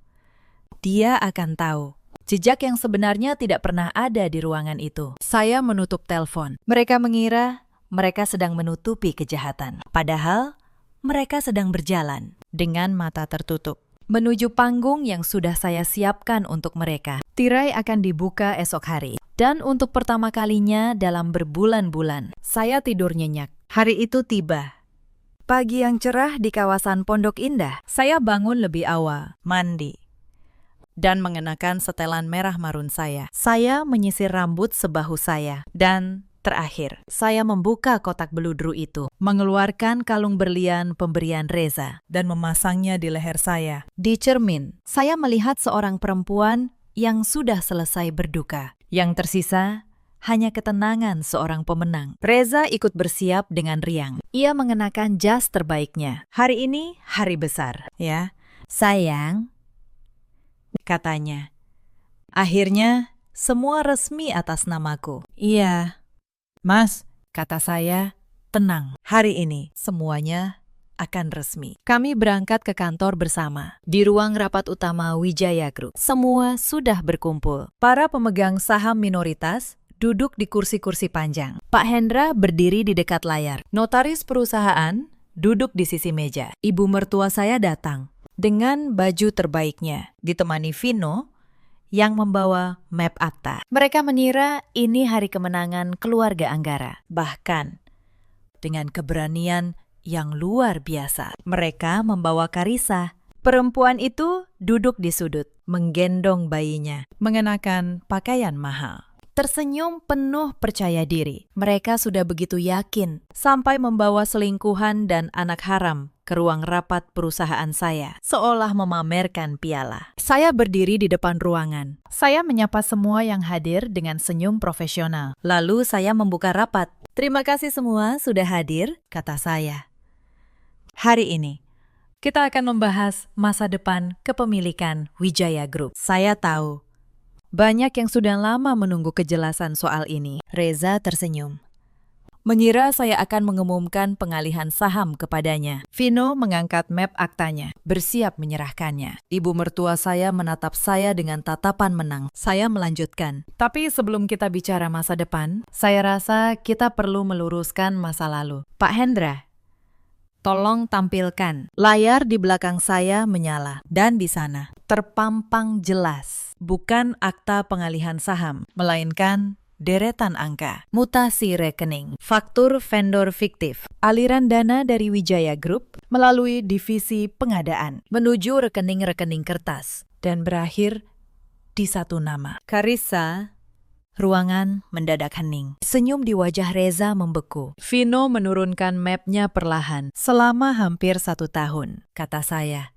dia akan tahu. Jejak yang sebenarnya tidak pernah ada di ruangan itu. Saya menutup telepon. Mereka mengira mereka sedang menutupi kejahatan. Padahal, mereka sedang berjalan dengan mata tertutup menuju panggung yang sudah saya siapkan untuk mereka. Tirai akan dibuka esok hari. Dan untuk pertama kalinya dalam berbulan-bulan, saya tidur nyenyak. Hari itu tiba. Pagi yang cerah di kawasan Pondok Indah. Saya bangun lebih awal, mandi, dan mengenakan setelan merah marun saya. Saya menyisir rambut sebahu saya. Dan terakhir, saya membuka kotak beludru itu, mengeluarkan kalung berlian pemberian Reza, dan memasangnya di leher saya. Di cermin, saya melihat seorang perempuan yang sudah selesai berduka. Yang tersisa hanya ketenangan seorang pemenang. Reza ikut bersiap dengan riang. Ia mengenakan jas terbaiknya. Hari ini hari besar, ya. Sayang, katanya. Akhirnya, semua resmi atas namaku. Iya. Mas, kata saya, tenang. Hari ini semuanya akan resmi. Kami berangkat ke kantor bersama. Di ruang rapat utama Wijaya Group. Semua sudah berkumpul. Para pemegang saham minoritas duduk di kursi-kursi panjang. Pak Hendra berdiri di dekat layar. Notaris perusahaan duduk di sisi meja. Ibu mertua saya datang dengan baju terbaiknya, ditemani Vino yang membawa map akta. Mereka mengira ini hari kemenangan keluarga Anggara. Bahkan, dengan keberanian yang luar biasa, mereka membawa Karisa. Perempuan itu duduk di sudut, menggendong bayinya, mengenakan pakaian mahal. Tersenyum penuh percaya diri. Mereka sudah begitu yakin, sampai membawa selingkuhan dan anak haram ke ruang rapat perusahaan saya, seolah memamerkan piala. Saya berdiri di depan ruangan. Saya menyapa semua yang hadir dengan senyum profesional. Lalu saya membuka rapat. "Terima kasih semua sudah hadir," kata saya. "Hari ini, kita akan membahas masa depan kepemilikan Wijaya Group." Saya tahu, banyak yang sudah lama menunggu kejelasan soal ini. Reza tersenyum. Mengira saya akan mengumumkan pengalihan saham kepadanya. Vino mengangkat map aktanya, bersiap menyerahkannya. Ibu mertua saya menatap saya dengan tatapan menang. Saya melanjutkan. "Tapi sebelum kita bicara masa depan, saya rasa kita perlu meluruskan masa lalu. Pak Hendra, tolong tampilkan." Layar di belakang saya menyala, dan di sana terpampang jelas, bukan akta pengalihan saham, melainkan deretan angka, mutasi rekening, faktur vendor fiktif, aliran dana dari Wijaya Group melalui divisi pengadaan menuju rekening-rekening kertas, dan berakhir di satu nama, Karissa. Ruangan mendadak hening. Senyum di wajah Reza membeku. "Vino menurunkan mapnya perlahan. Selama hampir 1 tahun," kata saya.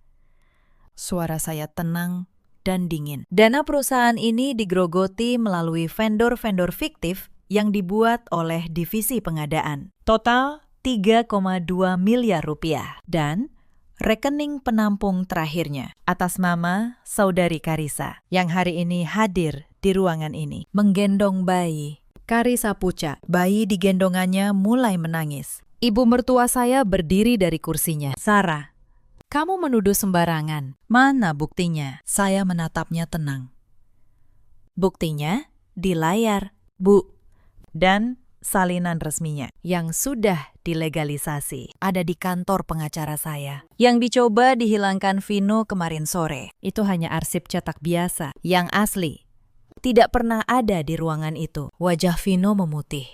Suara saya tenang dan dingin. "Dana perusahaan ini digrogoti melalui vendor-vendor fiktif yang dibuat oleh divisi pengadaan. Total 3,2 miliar rupiah. Dan rekening penampung terakhirnya atas nama Saudari Karissa yang hari ini hadir di ruangan ini, menggendong bayi." Karissa pucat. Bayi digendongannya mulai menangis. Ibu mertua saya berdiri dari kursinya. "Sarah, kamu menuduh sembarangan. Mana buktinya?" Saya menatapnya tenang. "Buktinya di layar, Bu. Dan salinan resminya yang sudah dilegalisasi ada di kantor pengacara saya. Yang dicoba dihilangkan Vino kemarin sore. Itu hanya arsip cetak biasa. Yang asli tidak pernah ada di ruangan itu." Wajah Vino memutih.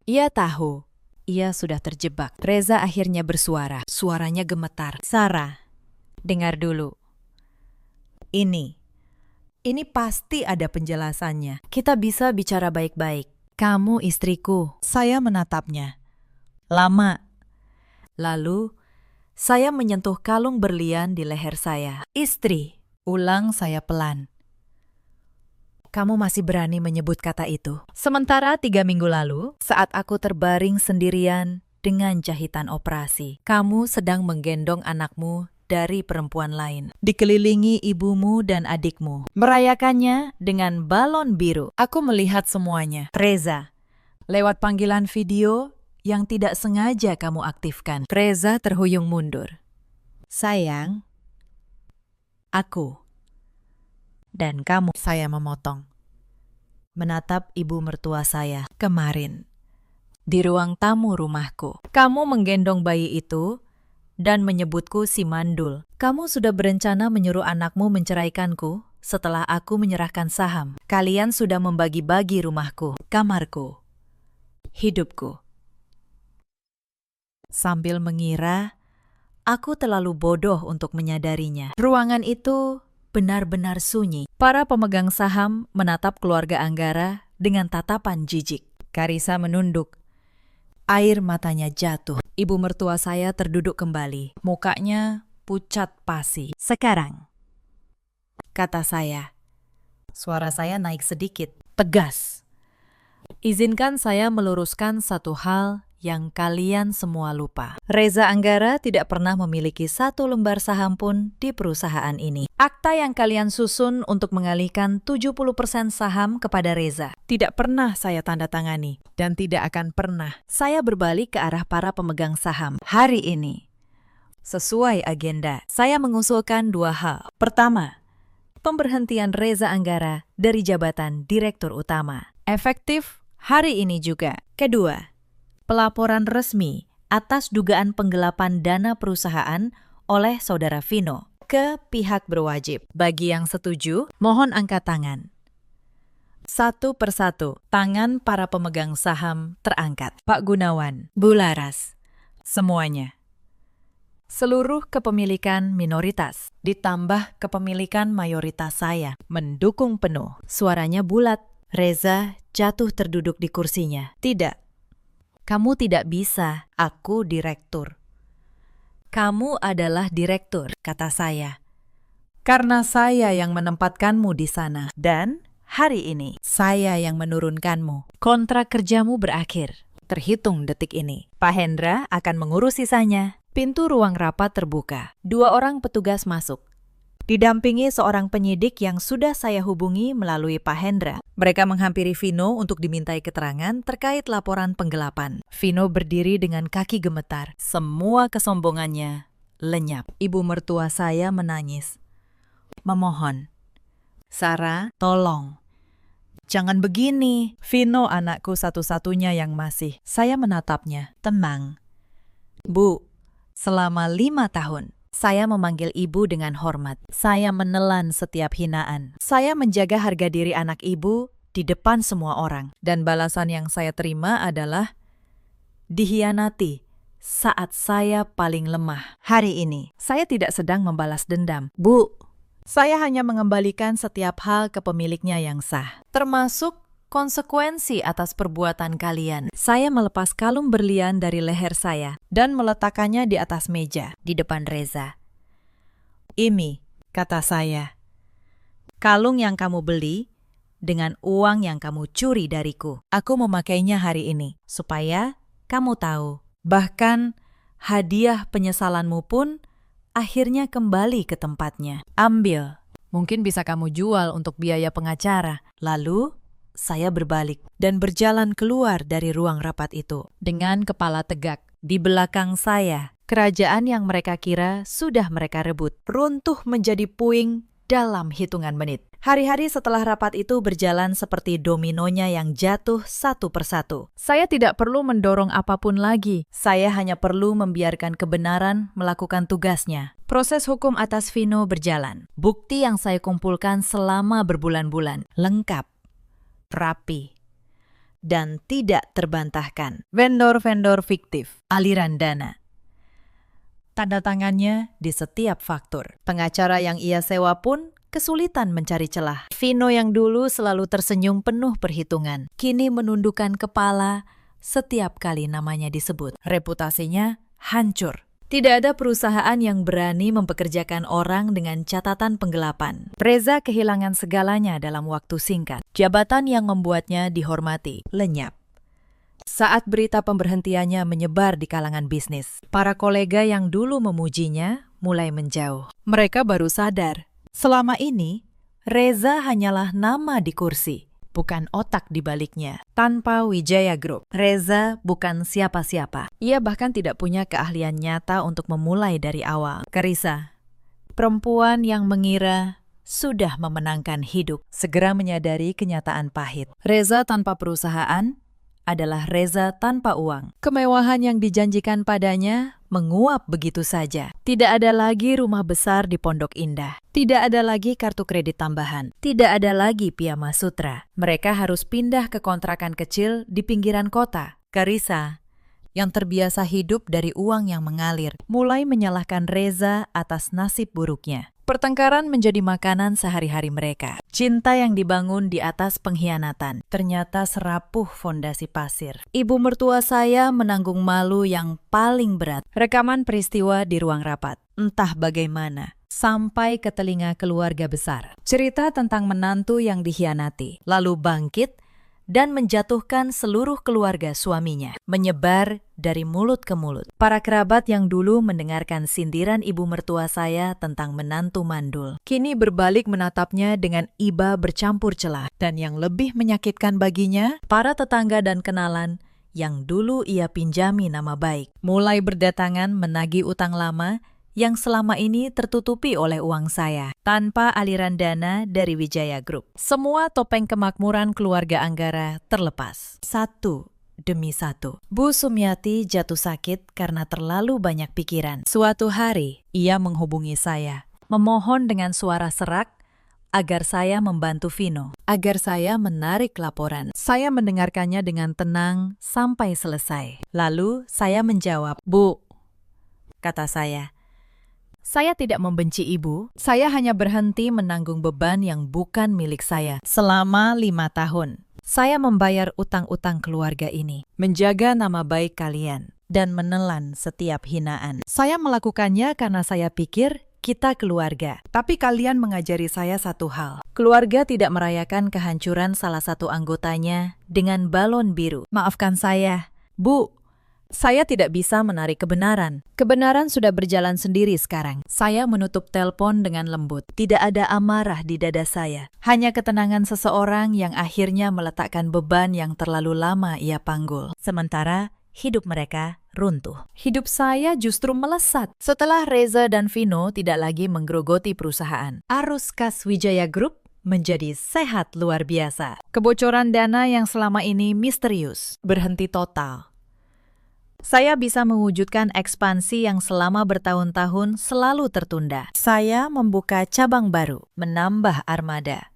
Ia tahu ia sudah terjebak. Reza akhirnya bersuara. Suaranya gemetar. "Sarah, dengar dulu. Ini pasti ada penjelasannya. Kita bisa bicara baik-baik. Kamu istriku." Saya menatapnya. "Lama." Lalu, saya menyentuh kalung berlian di leher saya. "Istri," ulang saya pelan. "Kamu masih berani menyebut kata itu. Sementara 3 minggu lalu, saat aku terbaring sendirian dengan jahitan operasi, kamu sedang menggendong anakmu dari perempuan lain, dikelilingi ibumu dan adikmu, merayakannya dengan balon biru. Aku melihat semuanya, Reza, lewat panggilan video yang tidak sengaja kamu aktifkan." Reza terhuyung mundur. "Sayang, aku dan kamu," saya memotong. Menatap ibu mertua saya kemarin di ruang tamu rumahku. "Kamu menggendong bayi itu dan menyebutku si mandul. Kamu sudah berencana menyuruh anakmu menceraikanku setelah aku menyerahkan saham. Kalian sudah membagi-bagi rumahku, kamarku, hidupku." Sambil mengira aku terlalu bodoh untuk menyadarinya, ruangan itu benar-benar sunyi. Para pemegang saham menatap keluarga Anggara dengan tatapan jijik. Karissa menunduk. Air matanya jatuh. Ibu mertua saya terduduk kembali. Mukanya pucat pasi. "Sekarang," kata saya. Suara saya naik sedikit, tegas. "Izinkan saya meluruskan satu hal yang kalian semua lupa. Reza Anggara tidak pernah memiliki 1 lembar saham pun di perusahaan ini. Akta yang kalian susun untuk mengalihkan 70% saham kepada Reza tidak pernah saya tanda tangani, dan tidak akan pernah saya berbalik ke arah para pemegang saham. Hari ini, sesuai agenda, saya mengusulkan 2 hal. Pertama, pemberhentian Reza Anggara dari jabatan Direktur Utama, efektif hari ini juga. Kedua, pelaporan resmi atas dugaan penggelapan dana perusahaan oleh Saudara Vino ke pihak berwajib. Bagi yang setuju, mohon angkat tangan. Satu persatu, tangan para pemegang saham terangkat. Pak Gunawan, Bu Laras, semuanya. Seluruh kepemilikan minoritas, ditambah kepemilikan mayoritas saya, mendukung penuh. Suaranya bulat. Reza jatuh terduduk di kursinya. "Tidak. Kamu tidak bisa, aku direktur. Kamu adalah direktur, kata saya. Karena saya yang menempatkanmu di sana. Dan hari ini, saya yang menurunkanmu. Kontrak kerjamu berakhir. Terhitung detik ini. Pak Hendra akan mengurus sisanya. Pintu ruang rapat terbuka. 2 orang petugas masuk. Didampingi seorang penyidik yang sudah saya hubungi melalui Pak Hendra. Mereka menghampiri Vino untuk dimintai keterangan terkait laporan penggelapan. Vino berdiri dengan kaki gemetar. Semua kesombongannya lenyap. Ibu mertua saya menangis. Memohon, Sarah, tolong. Jangan begini. Vino anakku satu-satunya yang masih. Saya menatapnya. Tenang. Bu, selama 5 tahun, saya memanggil ibu dengan hormat. Saya menelan setiap hinaan. Saya menjaga harga diri anak ibu di depan semua orang. Dan balasan yang saya terima adalah dihianati saat saya paling lemah. Hari ini, saya tidak sedang membalas dendam. Bu, saya hanya mengembalikan setiap hal ke pemiliknya yang sah, termasuk konsekuensi atas perbuatan kalian. Saya melepas kalung berlian dari leher saya dan meletakkannya di atas meja di depan Reza. Ini, kata saya, kalung yang kamu beli dengan uang yang kamu curi dariku. Aku memakainya hari ini supaya kamu tahu. Bahkan hadiah penyesalanmu pun akhirnya kembali ke tempatnya. Ambil. Mungkin bisa kamu jual untuk biaya pengacara. Lalu, saya berbalik dan berjalan keluar dari ruang rapat itu. Dengan kepala tegak, di belakang saya, kerajaan yang mereka kira sudah mereka rebut, runtuh menjadi puing dalam hitungan menit. Hari-hari setelah rapat itu berjalan seperti dominonya yang jatuh satu persatu. Saya tidak perlu mendorong apapun lagi. Saya hanya perlu membiarkan kebenaran melakukan tugasnya. Proses hukum atas Vino berjalan. Bukti yang saya kumpulkan selama berbulan-bulan lengkap, rapi, dan tidak terbantahkan. Vendor-vendor fiktif, aliran dana. Tanda tangannya di setiap faktur. Pengacara yang ia sewa pun kesulitan mencari celah. Vino yang dulu selalu tersenyum penuh perhitungan, kini menundukkan kepala setiap kali namanya disebut. Reputasinya hancur. Tidak ada perusahaan yang berani mempekerjakan orang dengan catatan penggelapan. Reza kehilangan segalanya dalam waktu singkat. Jabatan yang membuatnya dihormati lenyap. Saat berita pemberhentiannya menyebar di kalangan bisnis, para kolega yang dulu memujinya mulai menjauh. Mereka baru sadar, selama ini Reza hanyalah nama di kursi, bukan otak di baliknya. Tanpa Wijaya Group, Reza bukan siapa-siapa. Ia bahkan tidak punya keahlian nyata untuk memulai dari awal. Karissa, perempuan yang mengira sudah memenangkan hidup, segera menyadari kenyataan pahit. Reza tanpa perusahaan adalah Reza tanpa uang. Kemewahan yang dijanjikan padanya menguap begitu saja. Tidak ada lagi rumah besar di Pondok Indah. Tidak ada lagi kartu kredit tambahan. Tidak ada lagi piyama sutra. Mereka harus pindah ke kontrakan kecil di pinggiran kota. Karissa, yang terbiasa hidup dari uang yang mengalir, mulai menyalahkan Reza atas nasib buruknya. Pertengkaran menjadi makanan sehari-hari mereka. Cinta yang dibangun di atas pengkhianatan ternyata serapuh fondasi pasir. Ibu mertua saya menanggung malu yang paling berat. Rekaman peristiwa di ruang rapat. Entah bagaimana, sampai ke telinga keluarga besar. Cerita tentang menantu yang dikhianati, lalu bangkit dan menjatuhkan seluruh keluarga suaminya, menyebar dari mulut ke mulut. Para kerabat yang dulu mendengarkan sindiran ibu mertua saya tentang menantu mandul, kini berbalik menatapnya dengan iba bercampur celah. Dan yang lebih menyakitkan baginya, para tetangga dan kenalan yang dulu ia pinjami nama baik, mulai berdatangan menagih utang lama yang selama ini tertutupi oleh uang saya, tanpa aliran dana dari Wijaya Group. Semua topeng kemakmuran keluarga Anggara terlepas, satu demi satu. Bu Sumiati jatuh sakit karena terlalu banyak pikiran. Suatu hari, ia menghubungi saya, memohon dengan suara serak agar saya membantu Vino, agar saya menarik laporan. Saya mendengarkannya dengan tenang sampai selesai. Lalu saya menjawab, "Bu," kata saya tidak membenci ibu, saya hanya berhenti menanggung beban yang bukan milik saya. Selama 5 tahun, saya membayar utang-utang keluarga ini, menjaga nama baik kalian. dan menelan setiap hinaan. Saya melakukannya karena saya pikir kita keluarga. Tapi kalian mengajari saya satu hal. Keluarga tidak merayakan kehancuran salah satu anggotanya dengan balon biru. Maafkan saya, Bu. Saya tidak bisa menarik kebenaran. Kebenaran sudah berjalan sendiri sekarang. Saya menutup telepon dengan lembut. Tidak ada amarah di dada saya. Hanya ketenangan seseorang yang akhirnya meletakkan beban yang terlalu lama ia panggul. Sementara hidup mereka runtuh. Hidup saya justru melesat. Setelah Reza dan Vino tidak lagi menggerogoti perusahaan, arus kas Wijaya Group menjadi sehat luar biasa. Kebocoran dana yang selama ini misterius berhenti total. Saya bisa mewujudkan ekspansi yang selama bertahun-tahun selalu tertunda. Saya membuka cabang baru, menambah armada,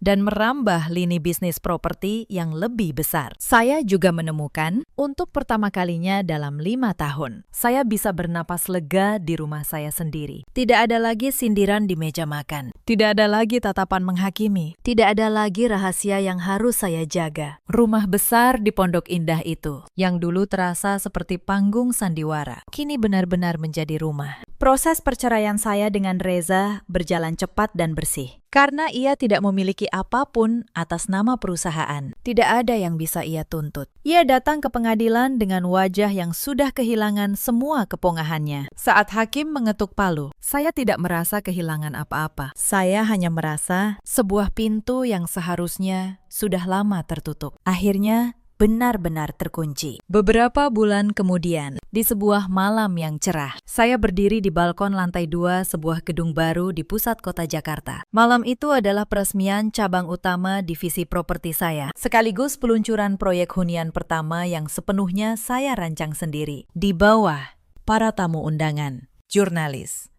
dan merambah lini bisnis properti yang lebih besar. Saya juga menemukan, untuk pertama kalinya dalam 5 tahun, saya bisa bernapas lega di rumah saya sendiri. Tidak ada lagi sindiran di meja makan. Tidak ada lagi tatapan menghakimi. Tidak ada lagi rahasia yang harus saya jaga. Rumah besar di Pondok Indah itu, yang dulu terasa seperti panggung sandiwara, kini benar-benar menjadi rumah. Proses perceraian saya dengan Reza berjalan cepat dan bersih. Karena ia tidak memiliki apapun atas nama perusahaan. Tidak ada yang bisa ia tuntut. Ia datang ke pengadilan dengan wajah yang sudah kehilangan semua kepongahannya. Saat hakim mengetuk palu, saya tidak merasa kehilangan apa-apa. Saya hanya merasa sebuah pintu yang seharusnya sudah lama tertutup akhirnya benar-benar terkunci. Beberapa bulan kemudian, di sebuah malam yang cerah, saya berdiri di balkon lantai 2 sebuah gedung baru di pusat kota Jakarta. Malam itu adalah peresmian cabang utama divisi properti saya, sekaligus peluncuran proyek hunian pertama yang sepenuhnya saya rancang sendiri. Di bawah, para tamu undangan, jurnalis,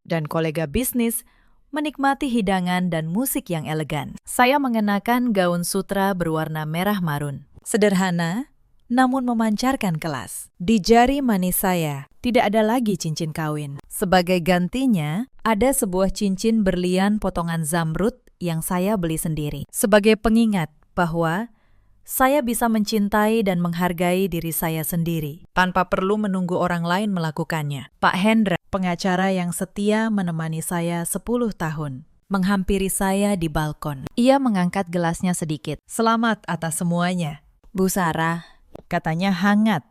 dan kolega bisnis menikmati hidangan dan musik yang elegan. Saya mengenakan gaun sutra berwarna merah marun. Sederhana, namun memancarkan kelas. Di jari manis saya, tidak ada lagi cincin kawin. Sebagai gantinya, ada sebuah cincin berlian potongan zamrud yang saya beli sendiri. Sebagai pengingat bahwa saya bisa mencintai dan menghargai diri saya sendiri, tanpa perlu menunggu orang lain melakukannya. Pak Hendra, pengacara yang setia menemani saya 10 tahun, menghampiri saya di balkon. Ia mengangkat gelasnya sedikit. Selamat atas semuanya, Bu Sarah, katanya hangat.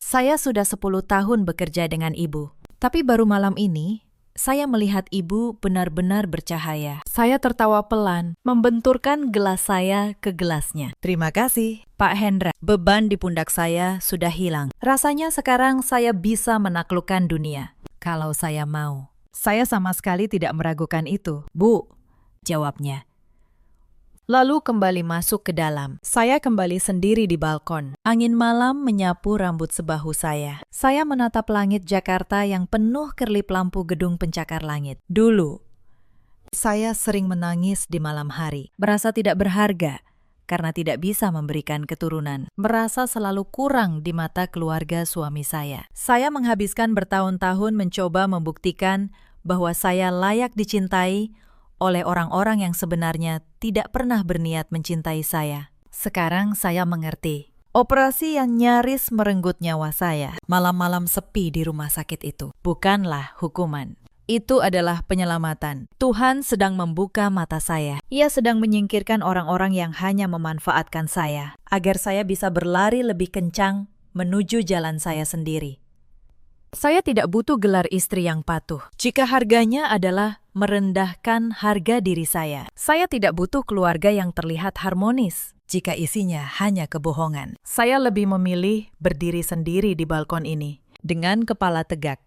Saya sudah 10 tahun bekerja dengan Ibu, tapi baru malam ini saya melihat Ibu benar-benar bercahaya. Saya tertawa pelan, membenturkan gelas saya ke gelasnya. Terima kasih, Pak Hendra. Beban di pundak saya sudah hilang. Rasanya sekarang saya bisa menaklukkan dunia, kalau saya mau. Saya sama sekali tidak meragukan itu, Bu, jawabnya. Lalu kembali masuk ke dalam. Saya kembali sendiri di balkon. Angin malam menyapu rambut sebahu saya. Saya menatap langit Jakarta yang penuh kerlip lampu gedung pencakar langit. Dulu, saya sering menangis di malam hari. Merasa tidak berharga karena tidak bisa memberikan keturunan. Merasa selalu kurang di mata keluarga suami saya. Saya menghabiskan bertahun-tahun mencoba membuktikan bahwa saya layak dicintai oleh orang-orang yang sebenarnya tidak pernah berniat mencintai saya. Sekarang saya mengerti. Operasi yang nyaris merenggut nyawa saya, malam-malam sepi di rumah sakit itu, bukanlah hukuman. Itu adalah penyelamatan. Tuhan sedang membuka mata saya. Ia sedang menyingkirkan orang-orang yang hanya memanfaatkan saya, agar saya bisa berlari lebih kencang menuju jalan saya sendiri. Saya tidak butuh gelar istri yang patuh. Jika harganya adalah merendahkan harga diri saya. Saya tidak butuh keluarga yang terlihat harmonis jika isinya hanya kebohongan. Saya lebih memilih berdiri sendiri di balkon ini dengan kepala tegak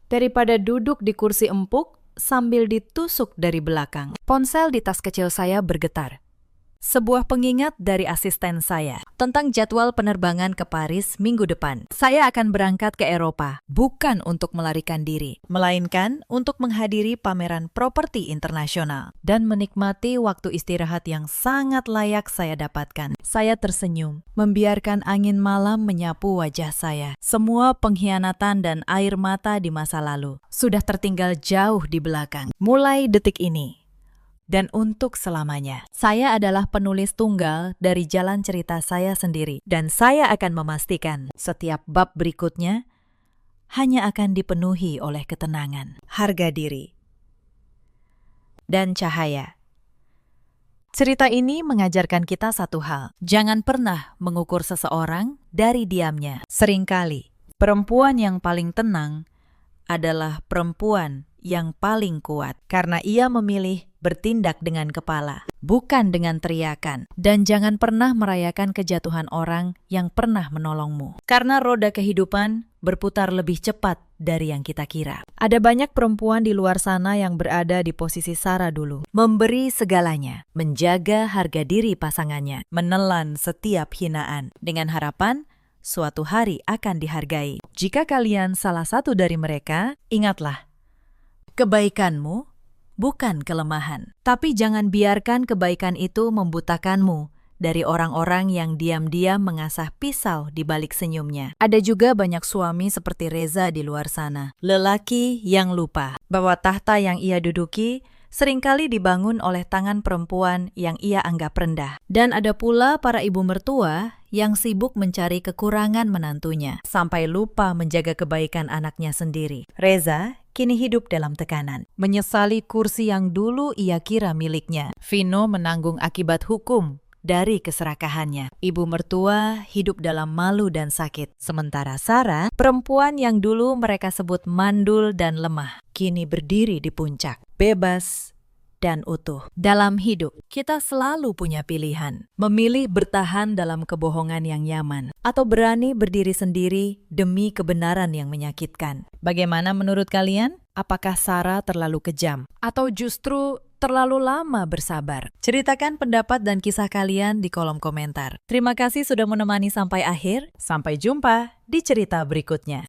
daripada duduk di kursi empuk sambil ditusuk dari belakang. Ponsel di tas kecil saya bergetar. Sebuah pengingat dari asisten saya tentang jadwal penerbangan ke Paris minggu depan. Saya akan berangkat ke Eropa, bukan untuk melarikan diri, melainkan untuk menghadiri pameran properti internasional dan menikmati waktu istirahat yang sangat layak saya dapatkan. Saya tersenyum, membiarkan angin malam menyapu wajah saya. Semua pengkhianatan dan air mata di masa lalu sudah tertinggal jauh di belakang. Mulai detik ini, dan untuk selamanya. Saya adalah penulis tunggal dari jalan cerita saya sendiri, dan saya akan memastikan setiap bab berikutnya hanya akan dipenuhi oleh ketenangan, harga diri, dan cahaya. Cerita ini mengajarkan kita satu hal. Jangan pernah mengukur seseorang dari diamnya. Seringkali, perempuan yang paling tenang adalah perempuan yang paling kuat karena ia memilih bertindak dengan kepala, bukan dengan teriakan. Dan jangan pernah merayakan kejatuhan orang yang pernah menolongmu. Karena roda kehidupan berputar lebih cepat dari yang kita kira. Ada banyak perempuan di luar sana yang berada di posisi Sarah dulu. Memberi segalanya, menjaga harga diri pasangannya, menelan setiap hinaan, dengan harapan suatu hari akan dihargai. Jika kalian salah satu dari mereka, ingatlah, kebaikanmu bukan kelemahan. Tapi jangan biarkan kebaikan itu membutakanmu dari orang-orang yang diam-diam mengasah pisau di balik senyumnya. Ada juga banyak suami seperti Reza di luar sana. Lelaki yang lupa bahwa tahta yang ia duduki seringkali dibangun oleh tangan perempuan yang ia anggap rendah. Dan ada pula para ibu mertua yang sibuk mencari kekurangan menantunya, sampai lupa menjaga kebaikan anaknya sendiri. Reza kini hidup dalam tekanan, menyesali kursi yang dulu ia kira miliknya. Vino menanggung akibat hukum dari keserakahannya. Ibu mertua hidup dalam malu dan sakit. Sementara Sarah, perempuan yang dulu mereka sebut mandul dan lemah, kini berdiri di puncak, bebas dan utuh. Dalam hidup, kita selalu punya pilihan. Memilih bertahan dalam kebohongan yang nyaman, atau berani berdiri sendiri demi kebenaran yang menyakitkan. Bagaimana menurut kalian? Apakah Sarah terlalu kejam? Atau justru terlalu lama bersabar? Ceritakan pendapat dan kisah kalian di kolom komentar. Terima kasih sudah menemani sampai akhir. Sampai jumpa di cerita berikutnya.